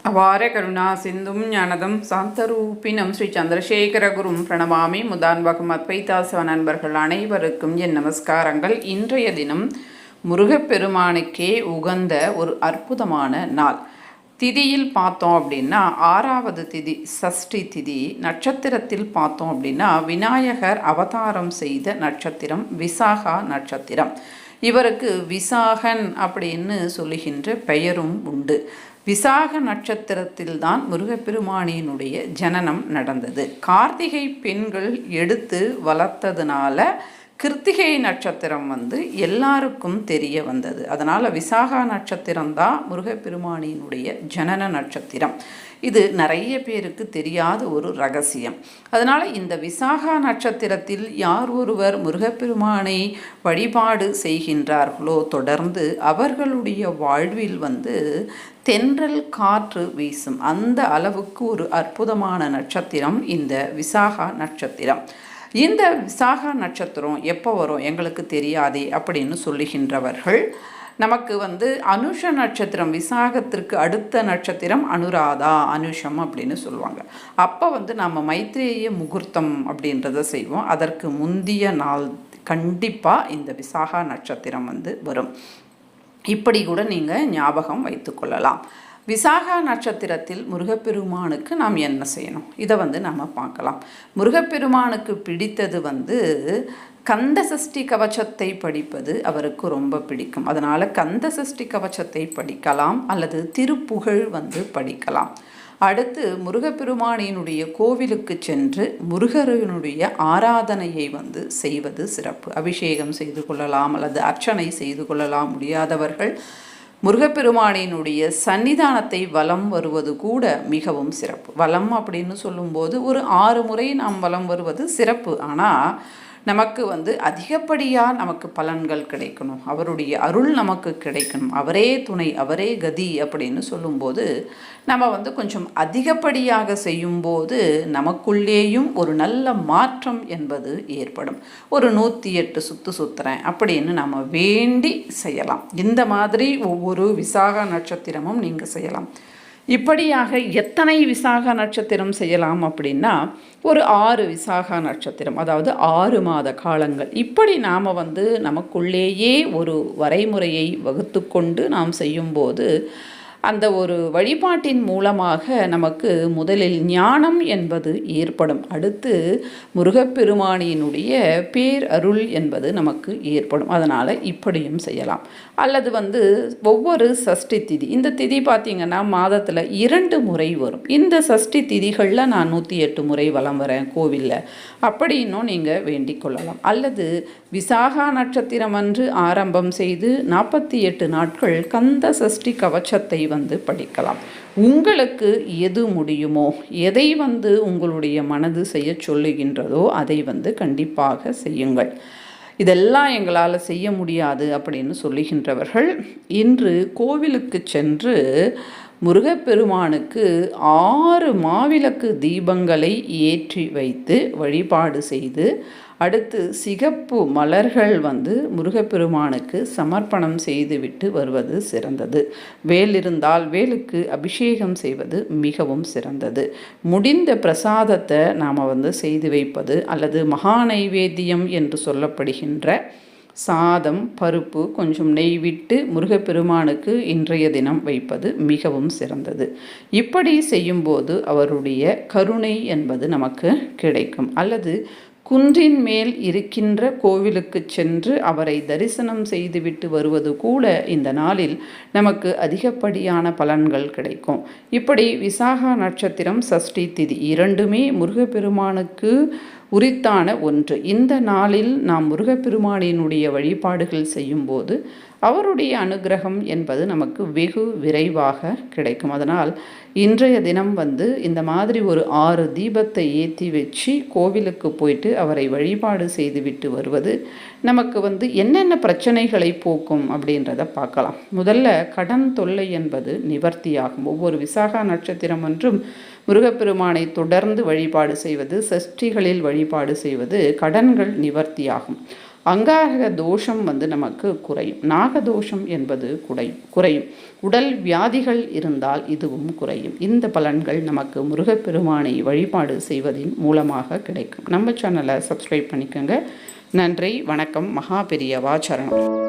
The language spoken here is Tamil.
அபார கருணா சிந்தும் ஞானதம் சாந்தரூபினம் ஸ்ரீ சந்திரசேகரகுரும் பிரணமாமி முதான்பகம் அத்வைதாசவ நண்பர்கள் அனைவருக்கும் என் நமஸ்காரங்கள். இன்றைய தினம் முருகப்பெருமானுக்கே உகந்த ஒரு அற்புதமான நாள். திதியில் பார்த்தோம் அப்படின்னா 6வது திதி சஷ்டி திதி. நட்சத்திரத்தில் பார்த்தோம் அப்படின்னா விநாயகர் அவதாரம் செய்த நட்சத்திரம் விசாகா நட்சத்திரம். இவருக்கு விசாகன் அப்படின்னு சொல்லுகின்ற பெயரும் உண்டு. விசாக நட்சத்திரத்தில்தான் முருகப்பெருமானினுடைய ஜனனம் நடந்தது. கார்த்திகை பெண்கள் எடுத்து வளர்த்ததுனால கிருத்திகை நட்சத்திரம் எல்லாருக்கும் தெரிய வந்தது. அதனால் விசாகா நட்சத்திரம்தான் முருகப்பெருமானினுடைய ஜனன நட்சத்திரம். இது நிறைய பேருக்கு தெரியாத ஒரு ரகசியம். அதனால் இந்த விசாகா நட்சத்திரத்தில் யார் ஒருவர் முருகப்பெருமானை வழிபாடு செய்கின்றார்களோ தொடர்ந்து அவர்களுடைய வாழ்வில் தென்றல் காற்று வீசும். அந்த அளவுக்கு ஒரு அற்புதமான நட்சத்திரம் இந்த விசாகா நட்சத்திரம். இந்த விசாகா நட்சத்திரம் எப்போ வரும் எங்களுக்கு தெரியாதே அப்படின்னு சொல்லுகின்றவர்கள், நமக்கு அனுஷ நட்சத்திரம், விசாகத்திற்கு அடுத்த நட்சத்திரம் அனுராதா, அனுஷம் அப்படின்னு சொல்லுவாங்க. அப்போ நம்ம மைத்ரேய முகூர்த்தம் அப்படின்றத செய்வோம். அதற்கு முந்திய நாள் கண்டிப்பாக இந்த விசாகா நட்சத்திரம் வரும். இப்படி கூட நீங்கள் ஞாபகம் வைத்து கொள்ளலாம். விசாகா நட்சத்திரத்தில் முருகப்பெருமானுக்கு நாம் என்ன செய்யணும், இதை நாம் பார்க்கலாம். முருகப்பெருமானுக்கு பிடித்தது கந்த சஷ்டி கவச்சத்தை படிப்பது அவருக்கு ரொம்ப பிடிக்கும். அதனால் கந்த சஷ்டி கவச்சத்தை படிக்கலாம் அல்லது திருப்புகழ் படிக்கலாம். அடுத்து முருகப்பெருமானினுடைய கோவிலுக்கு சென்று முருகனுடைய ஆராதனையை செய்வது சிறப்பு. அபிஷேகம் செய்து கொள்ளலாம் அல்லது அர்ச்சனை செய்து கொள்ளலாம். முடியாதவர்கள் முருகப்பெருமானினுடைய சன்னிதானத்தை வலம் வருவது கூட மிகவும் சிறப்பு. வலம் அப்படின்னு சொல்லும்போது ஒரு 6 முறை நாம் வலம் வருவது சிறப்பு. ஆனால் நமக்கு அதிகப்படியாக நமக்கு பலன்கள் கிடைக்கணும், அவருடைய அருள் நமக்கு கிடைக்கணும், அவரே துணை, அவரே கதி அப்படின்னு சொல்லும்போது நம்ம கொஞ்சம் அதிகப்படியாக செய்யும்போது நமக்குள்ளேயும் ஒரு நல்ல மாற்றம் என்பது ஏற்படும். ஒரு 108 சுற்று சுற்றுறேன் அப்படின்னு நம்ம வேண்டி செய்யலாம். இந்த மாதிரி ஒவ்வொரு விசாக நட்சத்திரமும் நீங்கள் செய்யலாம். இப்படியாக எத்தனை விசாக நட்சத்திரம் செய்யலாம் அப்படின்னா ஒரு 6 விசாக நட்சத்திரம், அதாவது 6 மாத காலங்கள். இப்படி நாம் நமக்குள்ளேயே ஒரு வரைமுறையை வகுத்து கொண்டு நாம் செய்யும்போது அந்த ஒரு வழிபாட்டின் மூலமாக நமக்கு முதலில் ஞானம் என்பது ஏற்படும். அடுத்து முருகப்பெருமானியினுடைய பேர் அருள் என்பது நமக்கு ஏற்படும். அதனால் இப்படியும் செய்யலாம். அல்லது ஒவ்வொரு சஷ்டி திதி, இந்த திதி பார்த்திங்கன்னா மாதத்தில் 2 முறை வரும். இந்த சஷ்டி திதிகளில் நான் 108 முறை வலம் வரேன் கோவிலில் அப்படின்னும் நீங்கள் வேண்டிக் கொள்ளலாம். அல்லது விசாகா நட்சத்திரம் அன்று ஆரம்பம் செய்து 48 நாட்கள் கந்த சஷ்டி கவச்சத்தை படிக்கலாம். உங்களுக்கு எது முடியுமோ, எதை உங்களுடைய மனது செய்ய சொல்லுகின்றதோ அதை கண்டிப்பாக செய்யுங்கள். இதெல்லாம் எங்களால் செய்ய முடியாது அப்படின்னு சொல்லுகின்றவர்கள் இன்று கோவிலுக்கு சென்று முருகப்பெருமானுக்கு 6 மாவிளக்கு தீபங்களை ஏற்றி வைத்து வழிபாடு செய்து அடுத்து சிகப்பு மலர்கள் முருகப்பெருமானுக்கு சமர்ப்பணம் செய்துவிட்டு வருவது சிறந்தது. வேல் இருந்தால் வேலுக்கு அபிஷேகம் செய்வது மிகவும் சிறந்தது. முடிந்த பிரசாதத்தை நாம் செய்து வைப்பது அல்லது மகா நைவேத்தியம் என்று சொல்லப்படுகின்ற சாதம், பருப்பு, கொஞ்சம் நெய் விட்டு முருகப்பெருமானுக்கு இன்றைய தினம் வைப்பது மிகவும் சிறந்தது. இப்படி செய்யும்போது அவருடைய கருணை என்பது நமக்கு கிடைக்கும். அல்லது குன்றின் மேல் இருக்கின்ற கோவிலுக்கு சென்று அவரை தரிசனம் செய்துவிட்டு வருவது கூட இந்த நாளில் நமக்கு அதிகப்படியான பலன்கள் கிடைக்கும். இப்படி விசாகா நட்சத்திரம், சஷ்டி திதி இரண்டுமே முருகப்பெருமானுக்கு உரித்தான ஒன்று. இந்த நாளில் நாம் முருகப்பெருமானினுடைய வழிபாடுகள் செய்யும்போது அவருடைய அனுகிரகம் என்பது நமக்கு வெகு விரைவாக கிடைக்கும். அதனால் இன்றைய தினம் இந்த மாதிரி ஒரு 6 தீபத்தை ஏற்றி வச்சு கோவிலுக்கு போயிட்டு அவரை வழிபாடு செய்துவிட்டு வருவது நமக்கு என்னென்ன பிரச்சனைகளை போக்கும் அப்படின்றத பார்க்கலாம். முதல்ல கடன் தொல்லை என்பது நிவர்த்தியாகும். ஒவ்வொரு விசாகா நட்சத்திரம் என்றும் முருகப்பெருமானை தொடர்ந்து வழிபாடு செய்வது, சஷ்டிகளில் வழிபாடு செய்வது கடன்கள் நிவர்த்தியாகும். அங்காரக தோஷம் நமக்கு குறையும். நாகதோஷம் என்பது குறையும். உடல் வியாதிகள் இருந்தால் இதுவும் குறையும். இந்த பலன்கள் நமக்கு முருகப்பெருமானை வழிபாடு செய்வதின் மூலமாக கிடைக்கும். நம்ம சேனலை சப்ஸ்கிரைப் பண்ணிக்கோங்க. நன்றி, வணக்கம். மகா பெரியவா சரணம்.